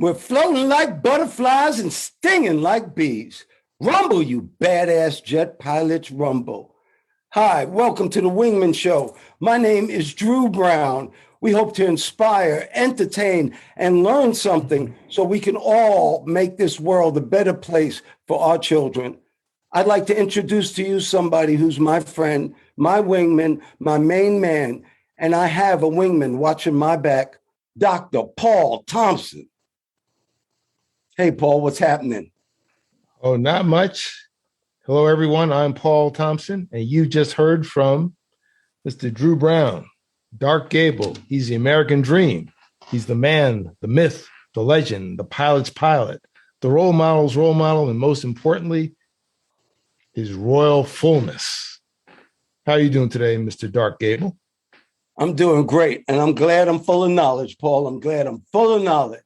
We're floating like butterflies and stinging like bees. Rumble, you badass jet pilots, rumble. Hi, welcome to the Wingmen Show. My name is Drew Brown. We hope to inspire, entertain, and learn something so we can all make this world a better place for our children. I'd like to introduce to you somebody who's my friend, my wingman, my main man, and I have a wingman watching my back, Dr. Paul Thompson. Hey, Paul, what's happening? Oh, not much. Hello, everyone. I'm Paul Thompson, and you just heard from Mr. Drew Brown, Dark Gable. He's the American dream. He's the man, the myth, the legend, the pilot's pilot, the role model's role model, and most importantly, his royal fullness. How are you doing today, Mr. Dark Gable? I'm doing great, and I'm glad I'm full of knowledge, Paul. I'm glad I'm full of knowledge.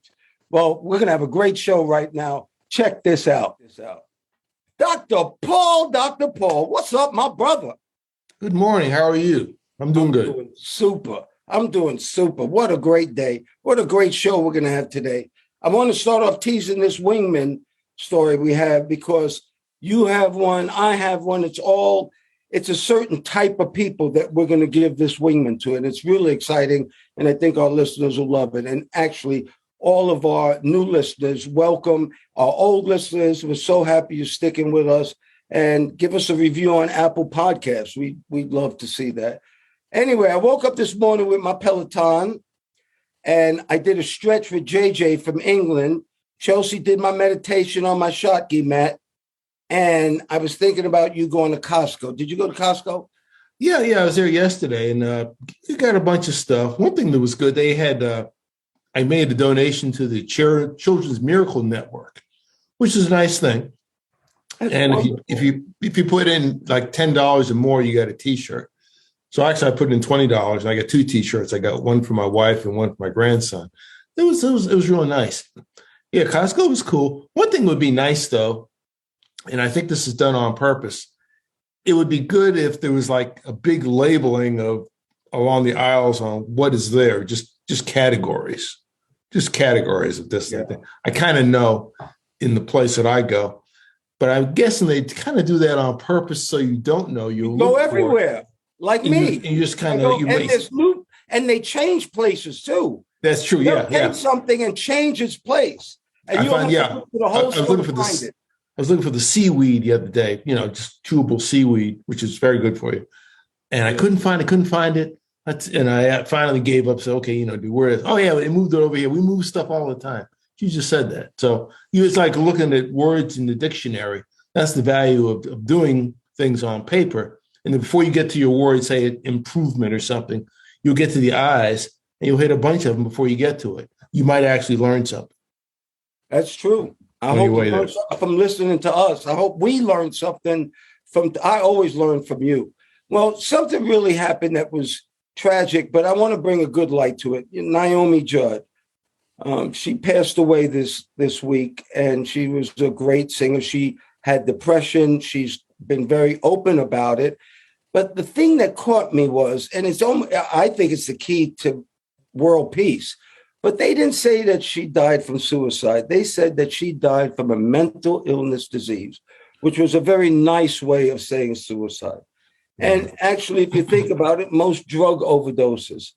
Well, we're going to have a great show right now. Check this out. Dr. Paul, what's up, my brother? Good morning. How are you? I'm doing good. I'm doing super. What a great day. What a great show we're going to have today. I want to start off teasing this wingman story we have because you have one, I have one. It's a certain type of people that we're going to give this wingman to, and it's really exciting, and I think our listeners will love it. And actually, all of our new listeners, welcome. Our old listeners, we're so happy you're sticking with us. And give us a review on Apple Podcasts. We'd love to see that. Anyway, I woke up this morning with my Peleton, and I did a stretch with JJ from England. Chelsea did my meditation on my shotgi mat. And I was thinking about you going to Costco. Did you go to Costco? Yeah, I was there yesterday, and you got a bunch of stuff. One thing that was good, they had... I made a donation to the Children's Miracle Network, which is a nice thing. That's and wonderful. if you put in like $10 or more, you got a T-shirt. So actually, I put in $20, and I got 2 T-shirts. I got one for my wife and one for my grandson. It was really nice. Yeah, Costco was cool. One thing would be nice though, and I think this is done on purpose. It would be good if there was like a big labeling of along the aisles on what is there, just categories. Just categories of this thing. I kind of know in the place that I go, but I'm guessing they kind of do that on purpose so you don't know. You go everywhere, like me. And you just kind of and they change places too. That's true. They'll take something and change its place, and you have to look for the whole store to find it. I was looking for the seaweed the other day. Just chewable seaweed, which is very good for you. And I couldn't find it. And I finally gave up. So, okay, dude, where is? Oh yeah, they moved it over here. We move stuff all the time. You just said that. So it's like looking at words in the dictionary. That's the value of doing things on paper. And then before you get to your word, say improvement or something, you'll get to the I's and you'll hit a bunch of them before you get to it. You might actually learn something. That's true. I hope you learn something from listening to us. I hope we learn something I always learn from you. Well, something really happened that was tragic, but I want to bring a good light to it. Naomi Judd, she passed away this week, and she was a great singer. She had depression. She's been very open about it. But the thing that caught me was, and I think it's the key to world peace, but they didn't say that she died from suicide. They said that she died from a mental illness disease, which was a very nice way of saying suicide. And actually, if you think about it, most drug overdoses,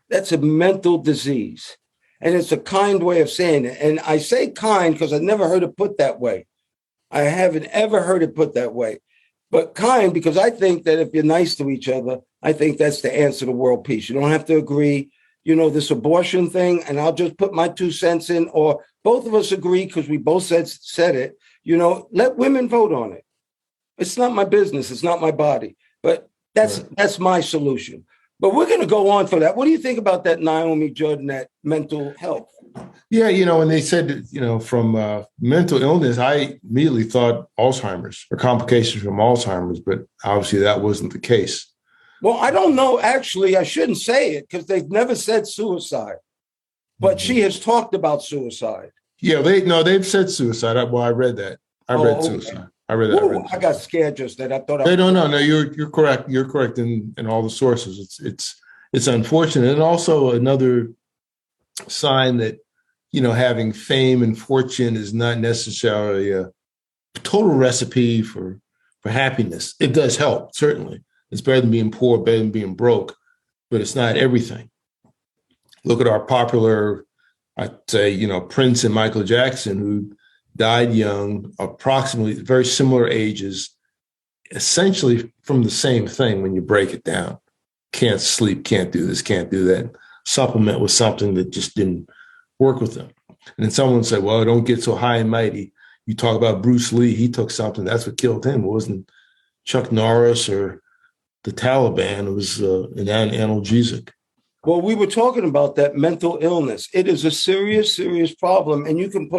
that's a mental disease. And it's a kind way of saying it. And I say kind because I never heard it put that way. I haven't ever heard it put that way. But kind because I think that if you're nice to each other, I think that's the answer to world peace. You don't have to agree, this abortion thing, and I'll just put my 2 cents in, or both of us agree because we both said it, let women vote on it. It's not my business. It's not my body. But that's my solution. But we're going to go on for that. What do you think about that, Naomi Judd, and that mental health? Yeah, when they said, from mental illness, I immediately thought Alzheimer's or complications from Alzheimer's, but obviously that wasn't the case. Well, I don't know. Actually, I shouldn't say it because they've never said suicide. But she has talked about suicide. Yeah, they've said suicide. I read that. I read suicide. I read that. I got scared just then. I thought No. You're correct. You're correct in all the sources. It's unfortunate, and also another sign that having fame and fortune is not necessarily a total recipe for happiness. It does help, certainly. It's better than being poor, better than being broke, but it's not everything. Look at our popular, I'd say, Prince and Michael Jackson, who died young, approximately very similar ages, essentially from the same thing when you break it down. Can't sleep, can't do this, can't do that. Supplement with something that just didn't work with them. And then someone said, well, don't get so high and mighty. You talk about Bruce Lee, he took something. That's what killed him. It wasn't Chuck Norris or the Taliban. It was an analgesic. Well, we were talking about that mental illness. It is a serious, serious problem. And you can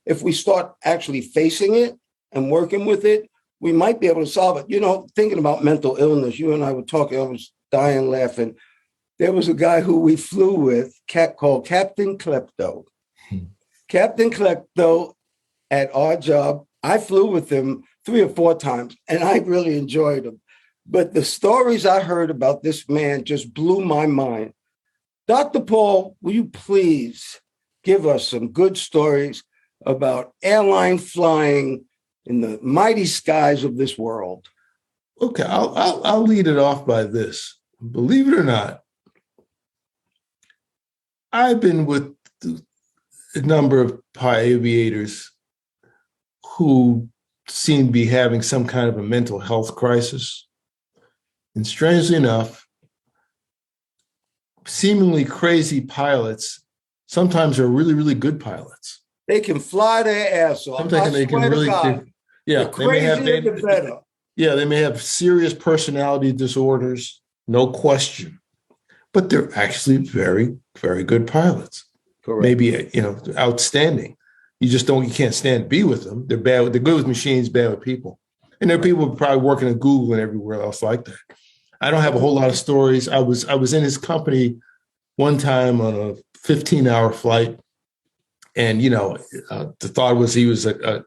if we start actually facing it and working with it, we might be able to solve it. Thinking about mental illness, you and I were talking, I was dying laughing. There was a guy who we flew with called Captain Klepto. Captain Klepto at our job, I flew with him 3 or 4 times, and I really enjoyed him. But the stories I heard about this man just blew my mind. Dr. Paul, will you please give us some good stories about airline flying in the mighty skies of this world? Okay, I'll lead it off by this. Believe it or not, I've been with a number of aviators who seem to be having some kind of a mental health crisis. And strangely enough, seemingly crazy pilots sometimes are really, really good pilots. They can fly their ass off. Sometimes they can really, the better. Yeah, they may have serious personality disorders, no question, but they're actually very, very good pilots. Correct. Maybe, outstanding. You can't stand to be with them. They're bad. They're good with machines, bad with people. And there are people probably working at Google and everywhere else like that. I don't have a whole lot of stories. I was in his company one time on a 15-hour flight. And, the thought was he was a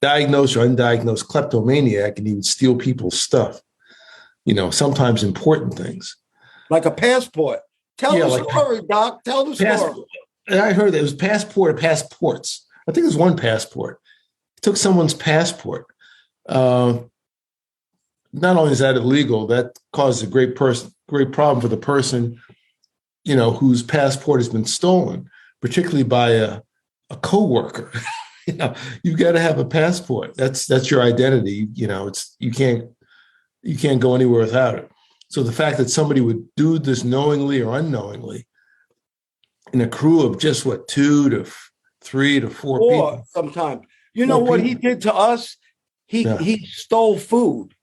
diagnosed or undiagnosed kleptomaniac, and he would steal people's stuff, sometimes important things. Like a passport. Tell the story, Doc. Tell the story. And I heard that it was passport or passports. I think it was one passport. He took someone's passport. Not only is that illegal, that causes a great problem for the person, whose passport has been stolen, particularly by a coworker. You've got to have a passport. That's your identity. You can't go anywhere without it. So the fact that somebody would do this knowingly or unknowingly in a crew of just 2 to 3 to 4 people. Sometimes. What he did to us? He stole food.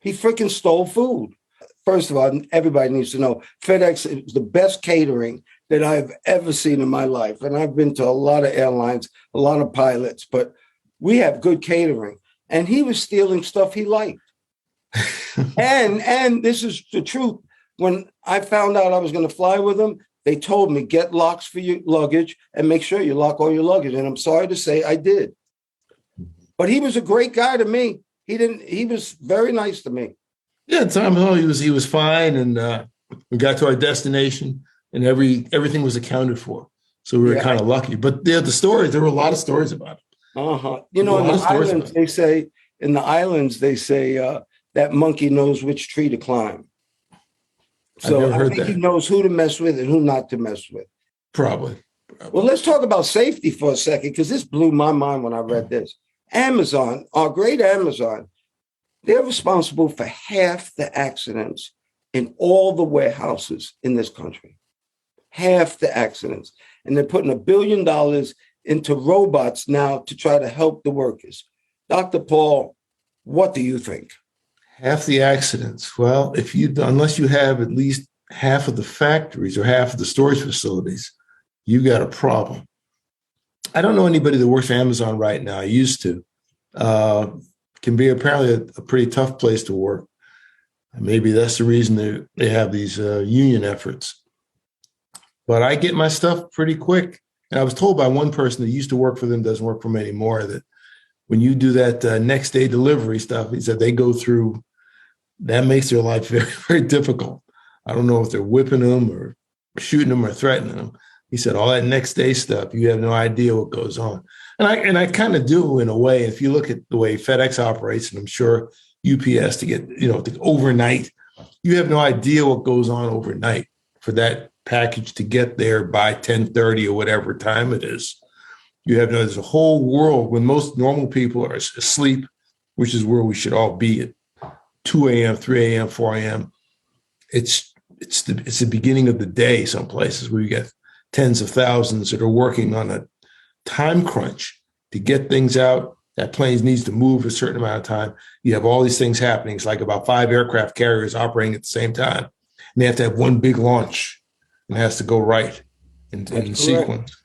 He freaking stole food. First of all, everybody needs to know FedEx is the best catering that I've ever seen in my life. And I've been to a lot of airlines, a lot of pilots, but we have good catering. And he was stealing stuff he liked. and this is the truth. When I found out I was going to fly with him, they told me, get locks for your luggage and make sure you lock all your luggage. And I'm sorry to say I did. But he was a great guy to me. He was very nice to me. Yeah, he was fine. And we got to our destination and everything was accounted for. So we were kind of lucky. But there were a lot of stories about it. Uh-huh. In the islands, they say that monkey knows which tree to climb. So I think he knows who to mess with and who not to mess with. Probably. Well, let's talk about safety for a second, because this blew my mind when I read this. Amazon, our great Amazon, they're responsible for half the accidents in all the warehouses in this country. Half the accidents. And they're putting $1 billion into robots now to try to help the workers. Dr. Paul, what do you think? Half the accidents. Well, unless you have at least half of the factories or half of the storage facilities, you got a problem. I don't know anybody that works for Amazon right now. I used to. Can be apparently a pretty tough place to work. Maybe that's the reason they have these union efforts. But I get my stuff pretty quick. And I was told by one person that used to work for them, doesn't work for them anymore, that when you do that next day delivery stuff, he said they go through, that makes their life very, very difficult. I don't know if they're whipping them or shooting them or threatening them, He said, all that next day stuff, you have no idea what goes on. And I kind of do in a way. If you look at the way FedEx operates, and I'm sure UPS to get, to overnight, you have no idea what goes on overnight for that package to get there by 10:30 or whatever time it is. There's a whole world when most normal people are asleep, which is where we should all be at 2 a.m., 3 a.m., 4 a.m. It's the beginning of the day, some places where you get tens of thousands that are working on a time crunch to get things out. That plane needs to move a certain amount of time. You have all these things happening. It's like about 5 aircraft carriers operating at the same time. And they have to have one big launch, and it has to go right in sequence.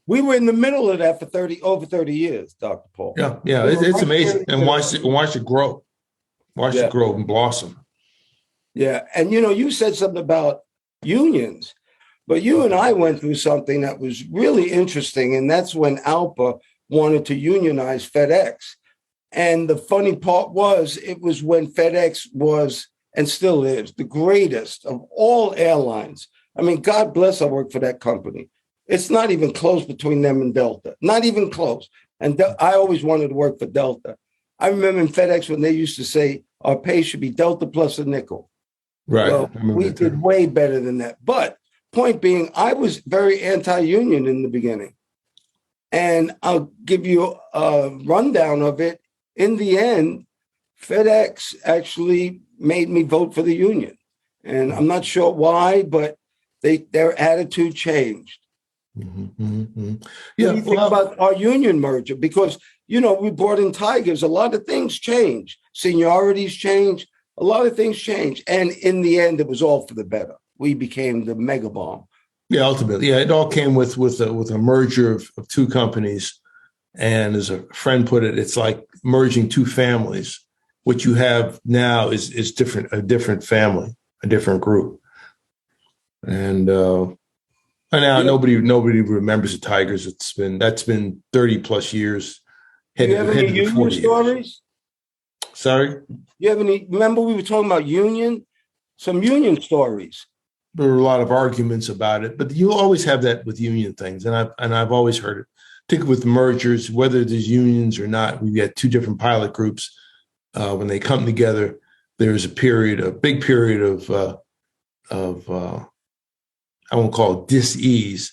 We were in the middle of that for over 30 years, Dr. Paul. Yeah, it's amazing. And watch it grow. Watch it grow and blossom. Yeah. And, you said something about unions, but you and I went through something that was really interesting. And that's when ALPA wanted to unionize FedEx. And the funny part was, it was when FedEx was, and still is, the greatest of all airlines. I mean, God bless, I work for that company. It's not even close between them and Delta, not even close. And I always wanted to work for Delta. I remember in FedEx when they used to say our pay should be Delta plus a nickel. Right. Well, we did way better than that. But point being, I was very anti-union in the beginning. And I'll give you a rundown of it. In the end, FedEx actually made me vote for the union. And I'm not sure why, but their attitude changed. Mm-hmm, mm-hmm. Yeah, what do you think about our union merger? Because, we brought in Tigers. A lot of things changed. Seniorities changed. A lot of things changed. And in the end, it was all for the better. We became the mega bomb. Yeah, ultimately. Yeah, it all came with a merger of two companies. And as a friend put it, it's like merging two families. What you have now is a different family, a different group. And now nobody remembers the Tigers. That's been 30 plus years. Do you have any union stories? Sorry? Remember we were talking about some union stories. There were a lot of arguments about it, but you always have that with union things. And I've always heard it, particularly with mergers, whether there's unions or not. We've got two different pilot groups. When they come together, there's a big period of I won't call it dis-ease.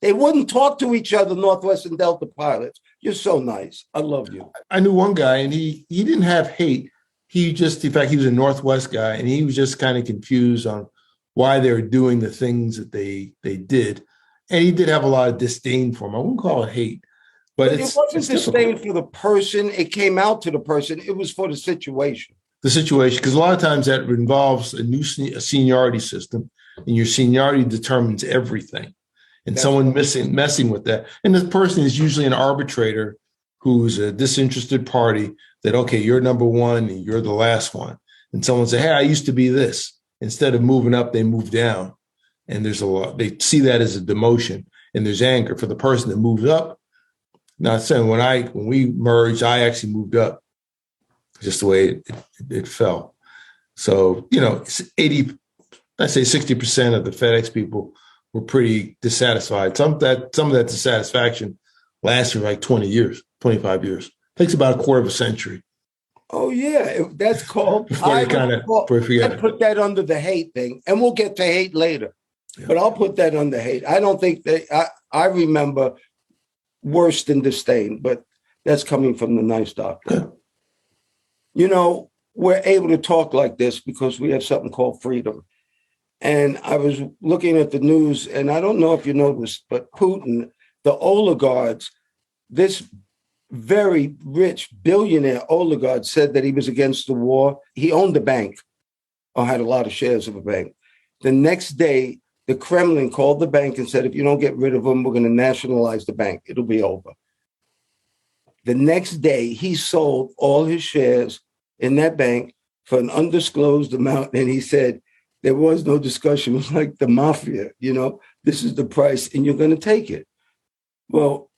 They wouldn't talk to each other, Northwest and Delta pilots. You're so nice. I love you. I knew one guy, and he didn't have hate. In fact, he was a Northwest guy, and he was just kind of confused on why they were doing the things that they did. And he did have a lot of disdain for him. I wouldn't call it hate. But it wasn't disdain for the person. It came out to the person. It was for the situation. The situation, because a lot of times that involves a seniority system, and your seniority determines everything. And someone messing with that. And this person is usually an arbitrator who's a disinterested party that, okay, you're number one and you're the last one. And someone say, hey, I used to be this. Instead of moving up, they move down. And there's they see that as a demotion, and there's anger for the person that moves up. Not saying when we merged, I actually moved up, just the way it fell. So, it's 60% of the FedEx people were pretty dissatisfied. Some of that dissatisfaction lasted like 20 years, 25 years. Takes about a quarter of a century. Oh, yeah. That's called, I put that under the hate thing, and we'll get to hate later. Yeah. But I'll put that under hate. I don't think I remember worse than disdain, but that's coming from the nice doctor. Yeah. We're able to talk like this because we have something called freedom. And I was looking at the news, and I don't know if you noticed, but Putin, the oligarchs, this very rich billionaire oligarch said that he was against the war. He owned a bank or had a lot of shares of a bank. The next day, the Kremlin called the bank and said, if you don't get rid of him, we're going to nationalize the bank. It'll be over. The next day, he sold all his shares in that bank for an undisclosed amount. And he said, there was no discussion. It was like the mafia, this is the price and you're going to take it. Well,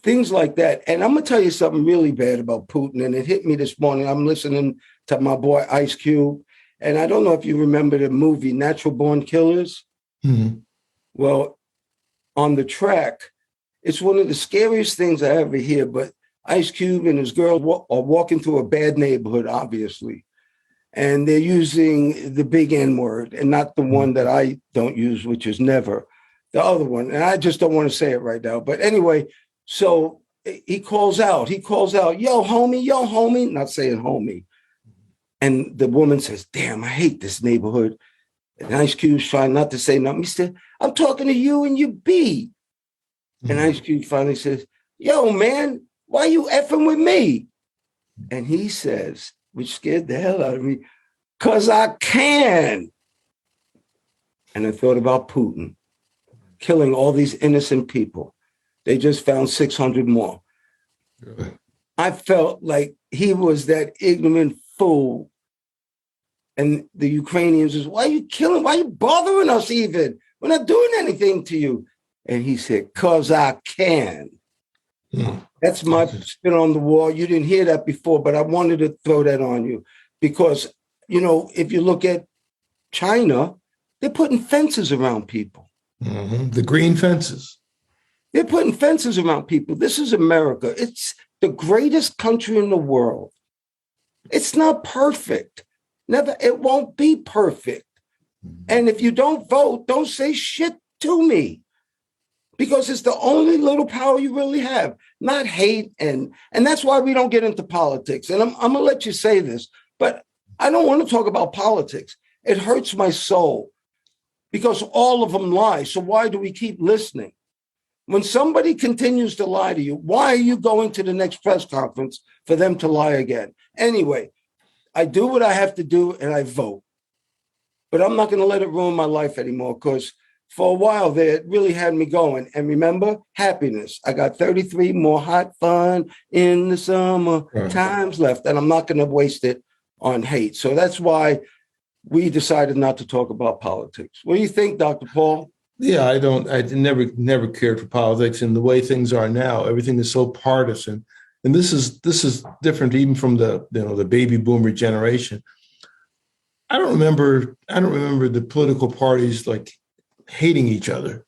things like that. And I'm going to tell you something really bad about Putin. And it hit me this morning. I'm listening to my boy Ice Cube. And I don't know if you remember the movie Natural Born Killers. Mm-hmm. Well, on the track. It's one of the scariest things I ever hear, but Ice Cube and his girl are walking through a bad neighborhood, obviously. And they're using the big N word and not the one that I don't use, which is never, the other one. And I just don't want to say it right now. But anyway, so he calls out, yo, homie, not saying homie. And the woman says, damn, I hate this neighborhood. And Ice Cube's trying not to say nothing. He said, I'm talking to you and you B. And Ice Cube finally says, yo, man, why you effing with me? And he says, which scared the hell out of me, 'cause I can. And I thought about Putin killing all these innocent people. They just found 600 more. I felt like he was that ignorant fool. And the Ukrainians was, why are you killing? Why are you bothering us even? We're not doing anything to you. And he said, 'cause I can. That's my spin on the wall. You didn't hear that before, but I wanted to throw that on you because, if you look at China, they're putting fences around people. The green fences. They're putting fences around people. This is America. It's the greatest country in the world. It's not perfect. Never, it won't be perfect. And if you don't vote, don't say shit to me. Because it's the only little power you really have, not hate. And that's why we don't get into politics. And I'm going to let you say this, but I don't want to talk about politics. It hurts my soul because all of them lie. So why do we keep listening? When somebody continues to lie to you, why are you going to the next press conference for them to lie again? Anyway, I do what I have to do and I vote. But I'm not going to let it ruin my life anymore because for a while there, it really had me going. And remember, happiness. I got 33 more hot fun in the summer times left, and I'm not going to waste it on hate. So that's why we decided not to talk about politics. What do you think, Dr. Paul? Yeah, I never cared for politics. And the way things are now, everything is so partisan. And this is different even from the baby boomer generation. I don't remember the political parties like hating each other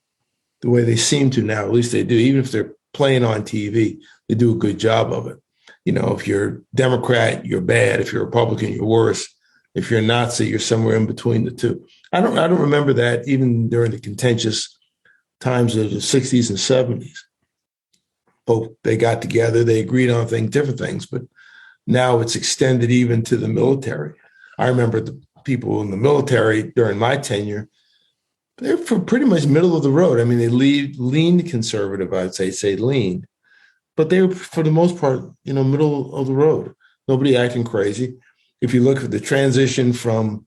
the way they seem to now. At least they do. Even if they're playing on TV, they do a good job of it. If you're Democrat, you're bad. If you're Republican, you're worse. If you're a Nazi, you're somewhere in between the two. I don't remember that even during the contentious times of the 60s and 70s. Both they got together, they agreed on different things, but now it's extended even to the military. I remember the people in the military during my tenure, they're pretty much middle of the road. I mean, they leaned conservative, I'd say lean, but they were, for the most part, middle of the road. Nobody acting crazy. If you look at the transition from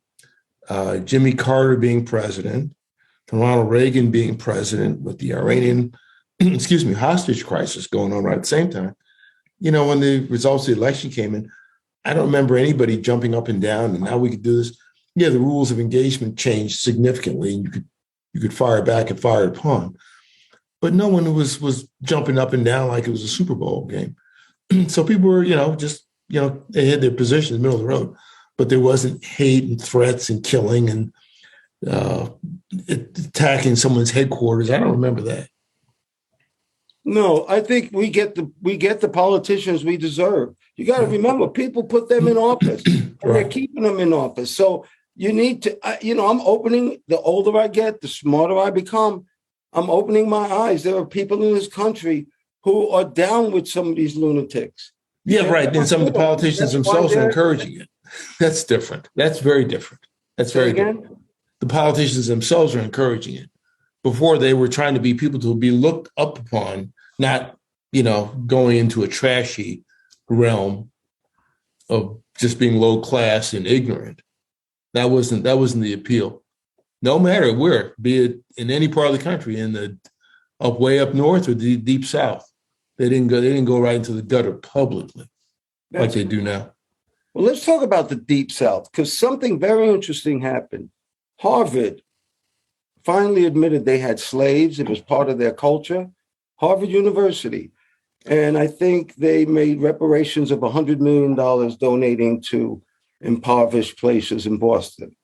Jimmy Carter being president to Ronald Reagan being president with the Iranian, hostage crisis going on right at the same time, when the results of the election came in, I don't remember anybody jumping up and down and now we could do this. Yeah, the rules of engagement changed significantly and you could fire back and fire upon. But no one was jumping up and down like it was a Super Bowl game. So people were, they had their position in the middle of the road, but there wasn't hate and threats and killing and attacking someone's headquarters. I don't remember that. No, I think we get the politicians we deserve. You got to remember, people put them in office and they're keeping them in office. So you need to, I'm opening, the older I get, the smarter I become. I'm opening my eyes. There are people in this country who are down with some of these lunatics. Yeah, right. And some of the politicians themselves are encouraging it. That's different. That's very different. That's very different. The politicians themselves are encouraging it. Before they were trying to be people to be looked up upon, not, going into a trashy realm of just being low class and ignorant. That wasn't the appeal. No matter where, be it in any part of the country, in the way up north or the deep south, they didn't go right into the gutter publicly like they do now. Well, let's talk about the deep south because something very interesting happened. Harvard finally admitted they had slaves. It was part of their culture. Harvard University. And I think they made reparations of $100 million donating to impoverished places in Boston.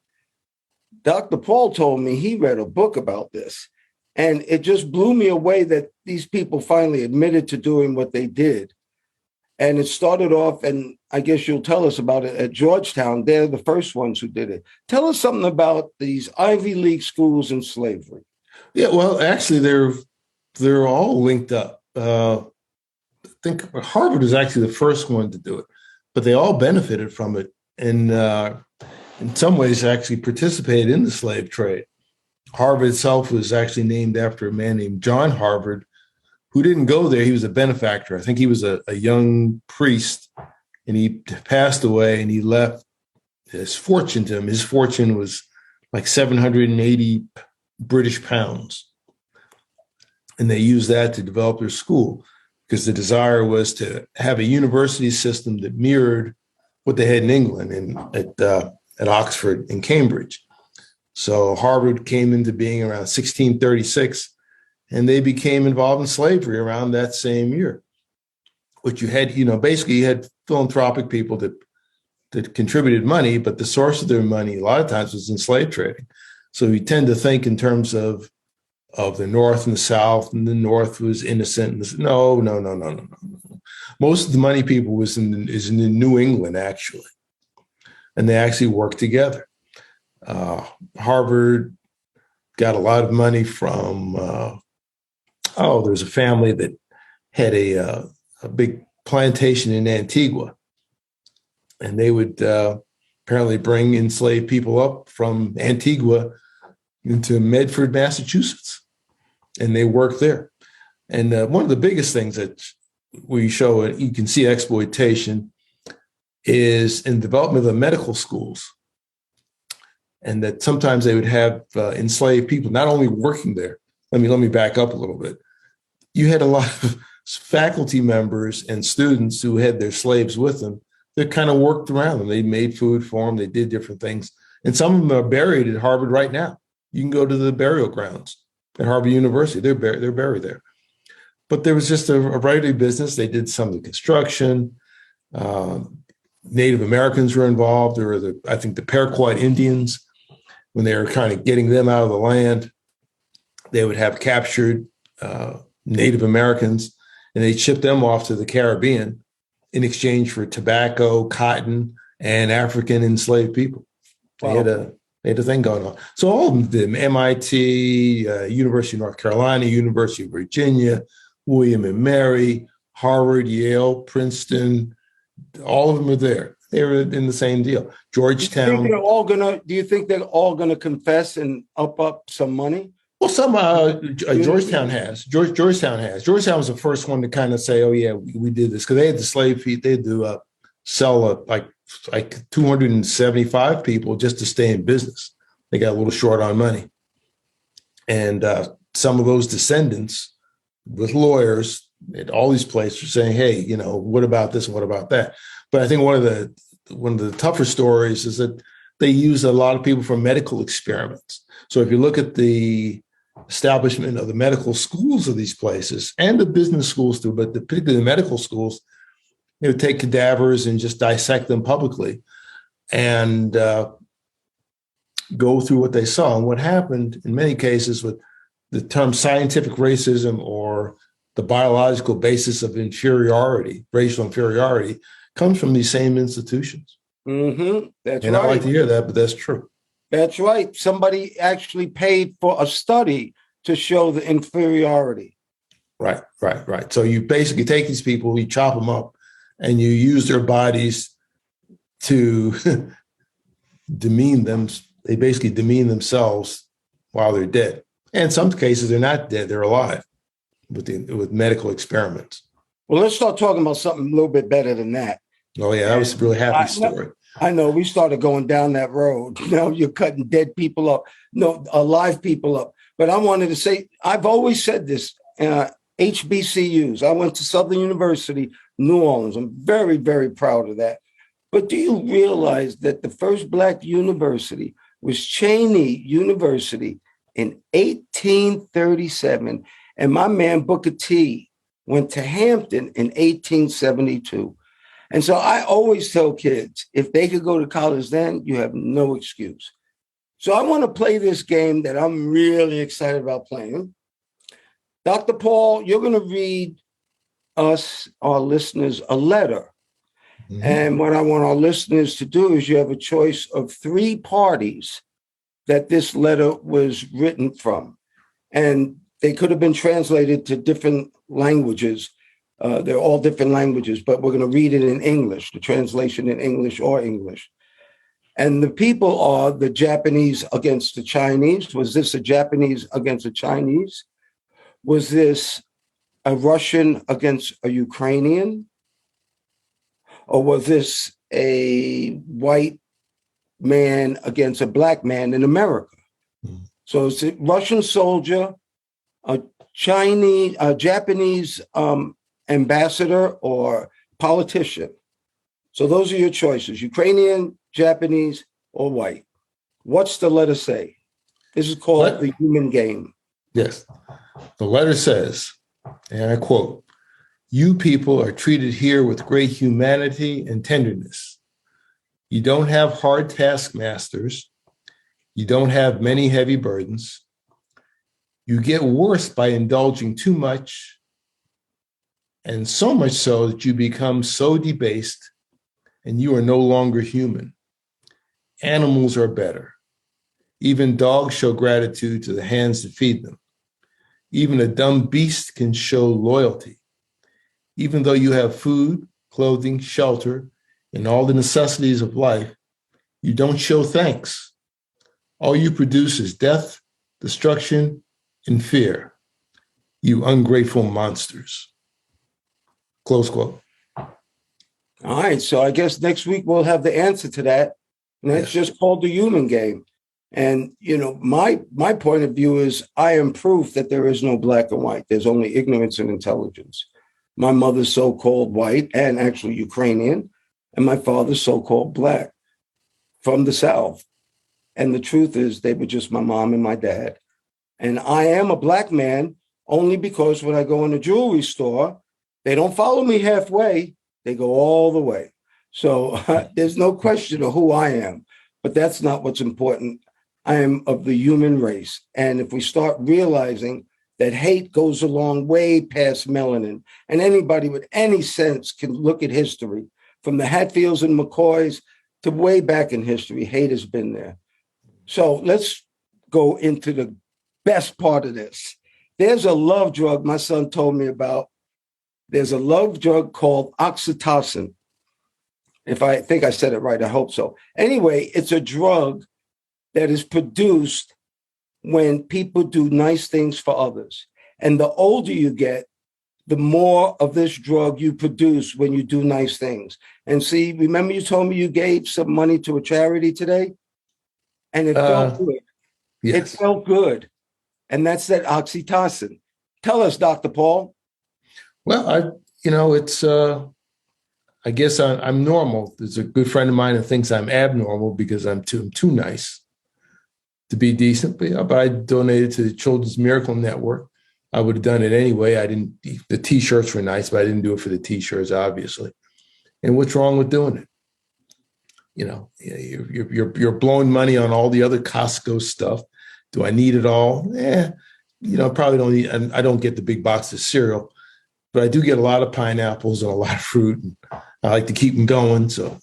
Dr. Paul told me he read a book about this. And it just blew me away that these people finally admitted to doing what they did. And it started off, and I guess you'll tell us about it, at Georgetown. They're the first ones who did it. Tell us something about these Ivy League schools and slavery. Yeah, well, actually, they're all linked up. I think Harvard was actually the first one to do it, but they all benefited from it, and in some ways actually participated in the slave trade. Harvard itself was actually named after a man named John Harvard, who didn't go there. He was a benefactor. I think he was a young priest, and he passed away, and he left his fortune to him. His fortune was like 780 British pounds. And they used that to develop their school because the desire was to have a university system that mirrored what they had in England and at Oxford and Cambridge. So Harvard came into being around 1636, and they became involved in slavery around that same year. What you had, basically you had philanthropic people that contributed money, but the source of their money a lot of times was in slave trading. So you tend to think in terms of the North and the South, and the North was innocent. No. Most of the money people is in New England, actually. And they actually worked together. Harvard got a lot of money from, there's a family that had a big plantation in Antigua. And they would apparently bring enslaved people up from Antigua into Medford, Massachusetts. And they worked there. And one of the biggest things that we show, you can see exploitation, is in development of the medical schools. And that sometimes they would have enslaved people not only working there. Let me back up a little bit. You had a lot of faculty members and students who had their slaves with them that kind of worked around them. They made food for them. They did different things. And some of them are buried at Harvard right now. You can go to the burial grounds at Harvard University. They're buried there. But there was just a variety of business. They did some of the construction. Native Americans were involved. There were I think the Pequot Indians, when they were kind of getting them out of the land, they would have captured Native Americans, and they'd ship them off to the Caribbean in exchange for tobacco, cotton, and African enslaved people. Wow. They had a thing going on. So all of them did. MIT, University of North Carolina, University of Virginia, William and Mary, Harvard, Yale, Princeton, all of them are there. They were in the same deal. Georgetown. Do you think they're all gonna confess and up some money? Well, some Georgetown has. Georgetown has. Georgetown was the first one to kind of say, "Oh yeah, we did this," because they had the slave fee. They had to sell like 275 people just to stay in business. They got a little short on money, and some of those descendants, with lawyers at all these places, are saying, "Hey, what about this and what about that?" But I think one of the tougher stories is that they use a lot of people for medical experiments. So if you look at the establishment of the medical schools of these places and the business schools too, but particularly the medical schools, they would take cadavers and just dissect them publicly and go through what they saw. And what happened in many cases with the term scientific racism or the biological basis of inferiority, racial inferiority, comes from these same institutions. Mm-hmm. That's and right. I like to hear that, but that's true. That's right. Somebody actually paid for a study to show the inferiority. Right. So you basically take these people, you chop them up, and you use their bodies to demean them. They basically demean themselves while they're dead. And in some cases, they're not dead; they're alive with medical experiments. Well, let's start talking about something a little bit better than that. Oh yeah, that was a really happy story. I know we started going down that road. You're cutting dead people up, alive people up. But I wanted to say, I've always said this, HBCUs. I went to Southern University, New Orleans. I'm very, very proud of that. But do you realize that the first Black university was Cheney University in 1837? And my man Booker T went to Hampton in 1872. And so I always tell kids, if they could go to college then, you have no excuse. So I want to play this game that I'm really excited about playing. Dr. Paul, you're going to read us, our listeners, a letter. Mm-hmm. And what I want our listeners to do is you have a choice of 3 parties that this letter was written from. And they could have been translated to different languages. They're all different languages, but we're going to read it in English, the translation in English or English. And the people are the Japanese against the Chinese. Was this a Japanese against a Chinese? Was this a Russian against a Ukrainian? Or was this a white man against a black man in America? Mm-hmm. So it's a Russian soldier, a Japanese ambassador, or politician. So those are your choices: Ukrainian, Japanese, or white. What's the letter say? This is called the human game. Yes. The letter says, and I quote, "You people are treated here with great humanity and tenderness. You don't have hard taskmasters. You don't have many heavy burdens. You get worse by indulging too much, and so much so that you become so debased and you are no longer human. Animals are better. Even dogs show gratitude to the hands that feed them. Even a dumb beast can show loyalty. Even though you have food, clothing, shelter, and all the necessities of life, you don't show thanks. All you produce is death, destruction, and fear. You ungrateful monsters." Close quote. All right. So I guess next week we'll have the answer to that. And that's just called the human game. And, you know, my point of view is I am proof that there is no black and white. There's only ignorance and intelligence. My mother's so-called white and actually Ukrainian, and my father's so-called black from the South. And the truth is they were just my mom and my dad. And I am a black man only because when I go in a jewelry store, they don't follow me halfway. They go all the way. So there's no question of who I am, but that's not what's important. I am of the human race. And if we start realizing that hate goes a long way past melanin, and anybody with any sense can look at history, from the Hatfields and McCoys to way back in history, hate has been there. So let's go into the best part of this. There's a love drug my son told me about. There's a love drug called oxytocin. If I think I said it right, I hope so. Anyway, it's a drug that is produced when people do nice things for others. And the older you get, the more of this drug you produce when you do nice things. And see, remember you told me you gave some money to a charity today? And it felt good. Yes. It felt good. And that's that oxytocin. Tell us, Dr. Paul. Well, I guess I'm normal. There's a good friend of mine that thinks I'm abnormal because I'm too nice to be decent. But I donated to the Children's Miracle Network. I would have done it anyway. The T-shirts were nice, but I didn't do it for the T-shirts, obviously. And what's wrong with doing it? You know, you're blowing money on all the other Costco stuff. Do I need it all? Probably don't need. I don't get the big box of cereal. But I do get a lot of pineapples and a lot of fruit, and I like to keep them going. So,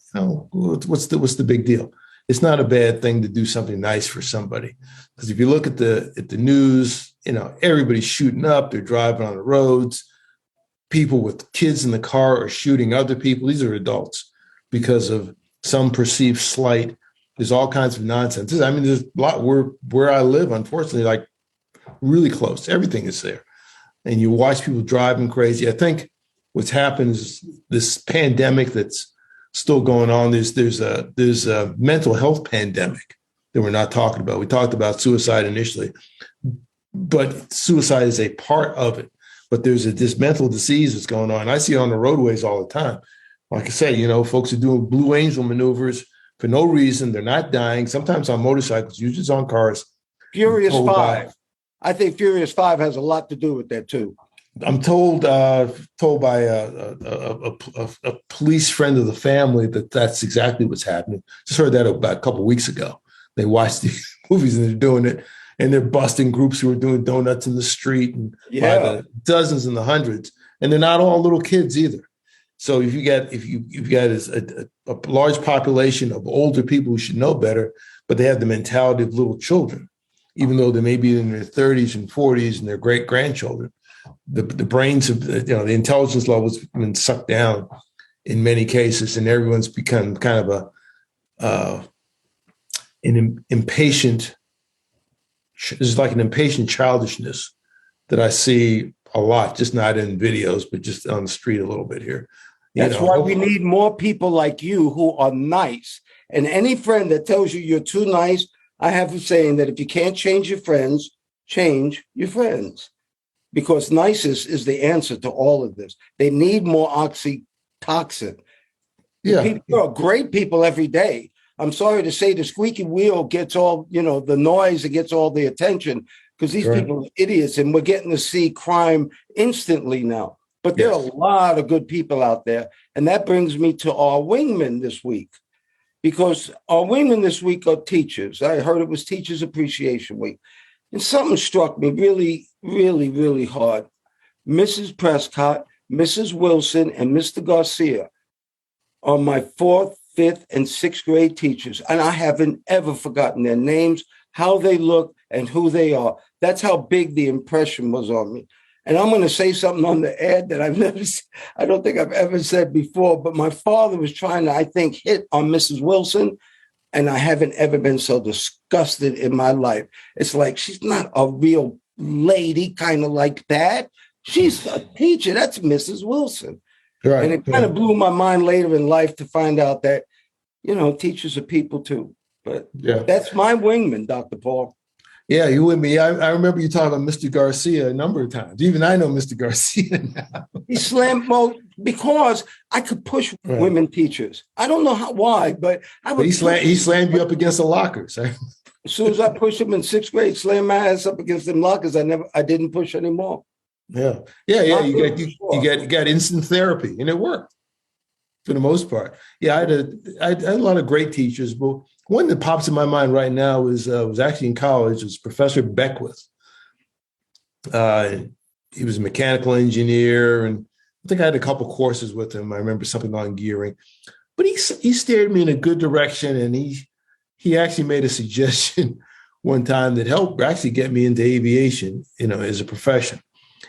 what's the big deal? It's not a bad thing to do something nice for somebody, because if you look at the news, everybody's shooting up. They're driving on the roads. People with kids in the car are shooting other people. These are adults because of some perceived slight. There's all kinds of nonsense. I mean, there's a lot where I live, unfortunately, like really close. Everything is there. And you watch people driving crazy. I think what's happened is this pandemic that's still going on. There's a mental health pandemic that we're not talking about. We talked about suicide initially, but suicide is a part of it. But there's this mental disease that's going on. I see it on the roadways all the time. Like I say, folks are doing Blue Angel maneuvers for no reason. They're not dying. Sometimes on motorcycles, usually on cars. Furious 5. I think Furious 5 has a lot to do with that too. I'm told by a police friend of the family that's exactly what's happening. Just heard that about a couple of weeks ago. They watched these movies and they're doing it, and they're busting groups who are doing donuts in the street and by the dozens and the hundreds. And they're not all little kids either. So if you've got a large population of older people who should know better, but they have the mentality of little children, even though they may be in their 30s and 40s and their great grandchildren, the brains of the intelligence levels have been sucked down in many cases, and everyone's become kind of an impatient. There's like an impatient childishness that I see a lot, just not in videos, but just on the street a little bit here. That's why we need more people like you who are nice. And any friend that tells you you're too nice, I have a saying that if you can't change your friends, change your friends. Because niceness is the answer to all of this. They need more oxytocin. Yeah. People are great people every day. I'm sorry to say the squeaky wheel gets all, the noise, it gets all the attention because these people are idiots, and we're getting to see crime instantly now. But there are a lot of good people out there. And that brings me to our wingmen this week, because our wingmen this week are teachers. I heard it was Teachers Appreciation Week. And something struck me really, really, really hard. Mrs. Prescott, Mrs. Wilson, and Mr. Garcia are my 4th, 5th, and 6th grade teachers. And I haven't ever forgotten their names, how they look, and who they are. That's how big the impression was on me. And I'm going to say something on the ad that I don't think I've ever said before, but my father was trying to, I think, hit on Mrs. Wilson. And I haven't ever been so disgusted in my life. It's like, she's not a real lady kind of like that. She's a teacher. That's Mrs. Wilson. Right. And it kind of blew my mind later in life to find out that, teachers are people too. But that's my wingman, Dr. Paul. Yeah, you with me. I remember you talking about Mr. Garcia a number of times. Even I know Mr. Garcia now. He slammed, because I could push women teachers. I don't know why, but I would. But he slammed you up against the lockers. As soon as I pushed him in 6th grade, slammed my ass up against them lockers. I didn't push anymore. Yeah. You got instant therapy, and it worked for the most part. Yeah, I had a lot of great teachers, but one that pops in my mind right now was actually in college. Was Professor Beckwith. He was a mechanical engineer, and I think I had a couple courses with him. I remember something on gearing, but he steered me in a good direction, and he actually made a suggestion one time that helped actually get me into aviation, as a profession.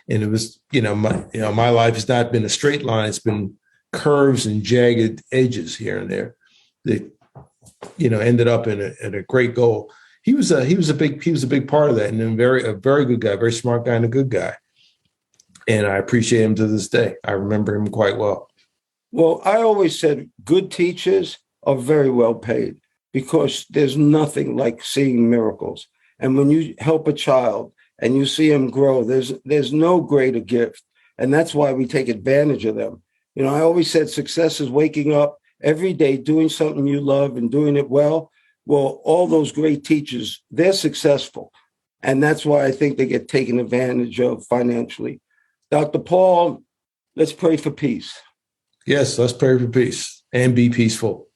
And it was, my life has not been a straight line; it's been curves and jagged edges here and there that ended up in a great goal. He was a big part of that, and a very good guy, very smart guy, and a good guy. And I appreciate him to this day. I remember him quite well. Well, I always said good teachers are very well paid, because there's nothing like seeing miracles. And when you help a child and you see him grow, there's no greater gift. And that's why we take advantage of them. I always said success is waking up every day, doing something you love and doing it well. Well, all those great teachers, they're successful. And that's why I think they get taken advantage of financially. Dr. Paul, let's pray for peace. Yes, let's pray for peace and be peaceful.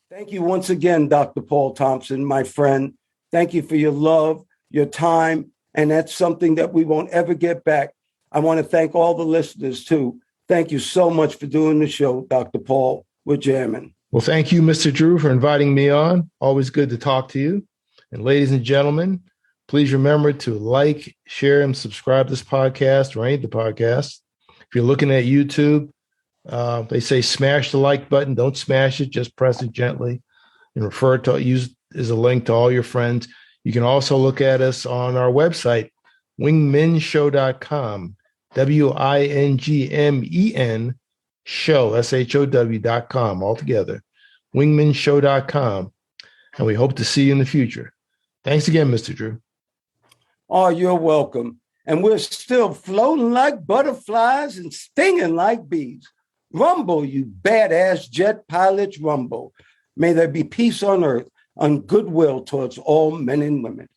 Thank you once again, Dr. Paul Thompson, my friend. Thank you for your love, your time. And that's something that we won't ever get back. I want to thank all the listeners, too. Thank you so much for doing the show, Dr. Paul. We're jamming. Well, thank you, Mr. Drew, for inviting me on. Always good to talk to you. And ladies and gentlemen, please remember to like, share, and subscribe to this podcast or any of the podcasts. If you're looking at YouTube, they say smash the like button. Don't smash it. Just press it gently and use as a link to all your friends. You can also look at us on our website, wingmenshow.com. WINGMEN show, SHOW.com, altogether, wingmenshow.com. And we hope to see you in the future. Thanks again, Mr. Drew. Oh, you're welcome. And we're still floating like butterflies and stinging like bees. Rumble, you badass jet pilots, rumble. May there be peace on earth, and goodwill towards all men and women.